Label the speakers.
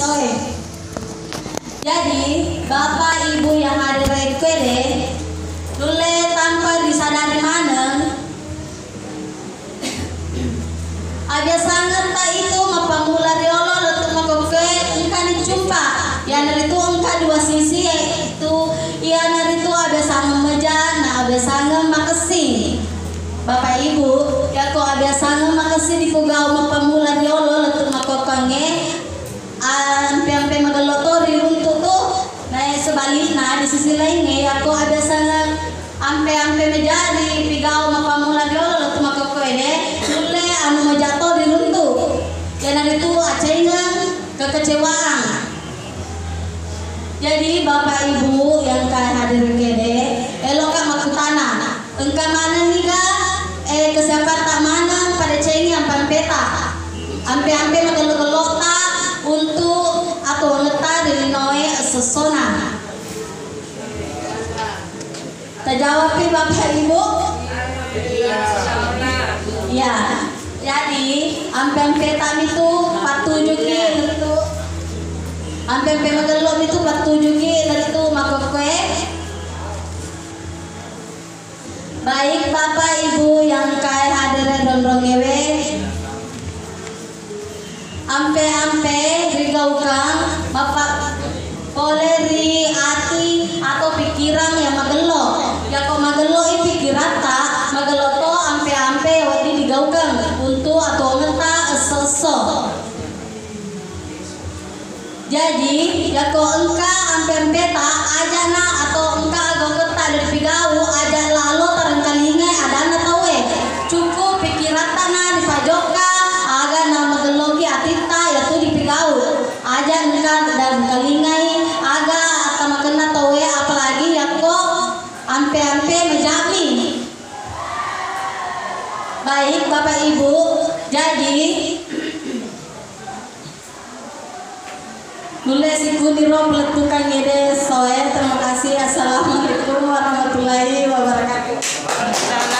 Speaker 1: soe. Jadi bapak ibu yang hadir kede lule tanpa disadari mana ada sangat tak itu mapamula riolo letuk makoke engka dijumpa ya dari itu engka dua sisi itu ya dari itu ada sangat meja nah ada sangat makasih bapak ibu ya kok ada sangat makasih di kugau mapamula riolo letuk makokange ampe-ampe magalotori runtuh tuh nah sebaliknya di sisi lainnya ya kok ada sangat ampe-ampe menjadi pigau mapamula riolo letuk makokoene lule anu majatuh di runtuh dan itu acengan kekecewaan. Jadi bapak ibu yang kalian hadir kede elok makutana engka mana nih kesiapan tak mana pada cengi ampan peta ampe-ampe magelo-gelota untuk atau letak dari noe sesona. Terjawab bapak ibu? Ya. Jadi ampe-ampe tam itu 47 gitu. Ampe-ampe magelom itu 47 gitu makokoe. Baik bapak ibu yang kaya hadir dondrongewe. Ampe-ampe rigaukang bapak koleri ati atau pikiran yang magelo ya kok magelo pikiran tak magelo to ampe-ampe wadi digaukang untuk atau ngeta seso jadi ya kok engka ampe-ampe tak aja na atau engka agak ngeta dari pigau aja lalu terengkalinge ada na tawe cukup pikiran tanah dipajoka aga nama gelogi atita yaitu dipigau aja engka dan kalingai aga atau makena tawe apalagi ya kok ampe-ampe menjami. Baik bapak ibu jadi mulai sikuniro peletukan ngede soe terima kasih assalamualaikum warahmatullahi wabarakatuh.